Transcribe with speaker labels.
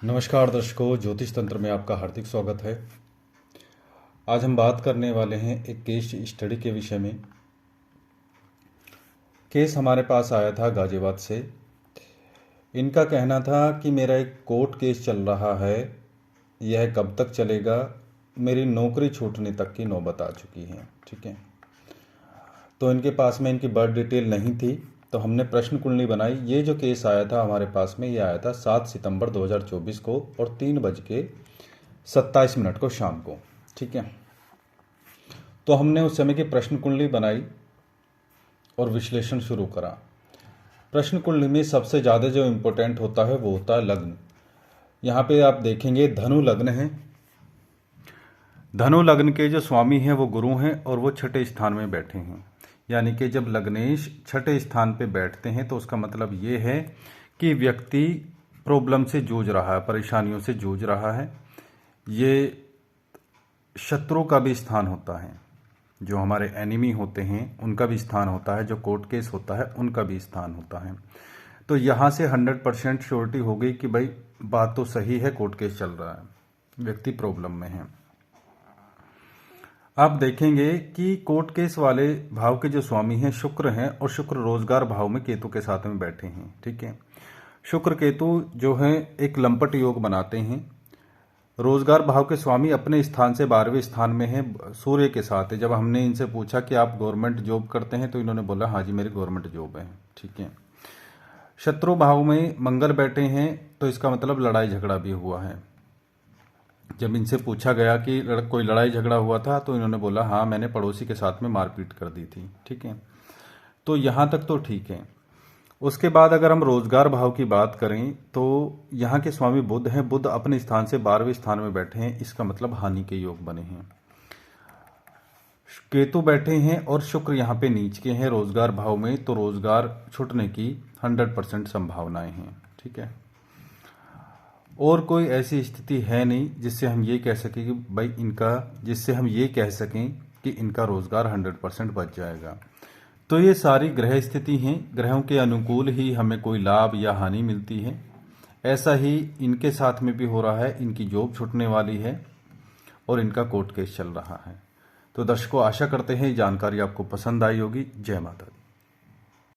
Speaker 1: नमस्कार दर्शकों, ज्योतिष तंत्र में आपका हार्दिक स्वागत है। आज हम बात करने वाले हैं एक केस स्टडी के विषय में। केस हमारे पास आया था गाजियाबाद से। इनका कहना था कि मेरा एक कोर्ट केस चल रहा है, यह कब तक चलेगा, मेरी नौकरी छूटने तक की नौबत आ चुकी है। ठीक है, तो इनके पास में इनकी बर्थ डिटेल नहीं थी, तो हमने प्रश्न कुंडली बनाई। ये जो केस आया था हमारे पास में, ये आया था 7 सितंबर 2024 को और 3:27 को शाम को। ठीक है, तो हमने उस समय की प्रश्न कुंडली बनाई और विश्लेषण शुरू करा। प्रश्न कुंडली में सबसे ज़्यादा जो इम्पोर्टेंट होता है वो होता है लग्न। यहाँ पे आप देखेंगे धनु लग्न है। धनु लग्न के जो स्वामी हैं वो गुरु हैं और वो छठे स्थान में बैठे हैं। यानी कि जब लग्नेश छठे स्थान पे बैठते हैं तो उसका मतलब ये है कि व्यक्ति प्रॉब्लम से जूझ रहा है, परेशानियों से जूझ रहा है। ये शत्रु का भी स्थान होता है, जो हमारे एनिमी होते हैं उनका भी स्थान होता है, जो कोर्ट केस होता है उनका भी स्थान होता है। तो यहाँ से 100% श्योरिटी हो गई कि भाई बात तो सही है, कोर्ट केस चल रहा है, व्यक्ति प्रॉब्लम में है। आप देखेंगे कि कोर्ट केस वाले भाव के जो स्वामी हैं शुक्र हैं, और शुक्र रोजगार भाव में केतु के साथ में बैठे हैं। ठीक है, शुक्र केतु जो है एक लंपट योग बनाते हैं। रोजगार भाव के स्वामी अपने स्थान से 12वें स्थान में हैं, सूर्य के साथ है। जब हमने इनसे पूछा कि आप गवर्नमेंट जॉब करते हैं तो इन्होंने बोला हाँ जी मेरी गवर्नमेंट जॉब है। ठीक है, शत्रु भाव में मंगल बैठे हैं, तो इसका मतलब लड़ाई झगड़ा भी हुआ है। जब इनसे पूछा गया कि कोई लड़ाई झगड़ा हुआ था तो इन्होंने बोला हाँ मैंने पड़ोसी के साथ में मारपीट कर दी थी। ठीक है, तो यहाँ तक तो ठीक है। उसके बाद अगर हम रोजगार भाव की बात करें तो यहाँ के स्वामी बुध हैं। बुध अपने स्थान से 12वें स्थान में बैठे हैं, इसका मतलब हानि के योग बने हैं। केतु बैठे हैं और शुक्र यहाँ पे नीच के हैं रोजगार भाव में, तो रोजगार छूटने की 100% संभावनाएं हैं। ठीक है, और कोई ऐसी स्थिति है नहीं जिससे हम ये कह सकें कि भाई इनका, जिससे हम ये कह सकें कि इनका रोजगार 100% बच जाएगा। तो ये सारी ग्रह स्थिति हैं, ग्रहों के अनुकूल ही हमें कोई लाभ या हानि मिलती है। ऐसा ही इनके साथ में भी हो रहा है, इनकी जॉब छूटने वाली है और इनका कोर्ट केस चल रहा है। तो दर्शकों, आशा करते हैं ये जानकारी आपको पसंद आई होगी। जय माता दी।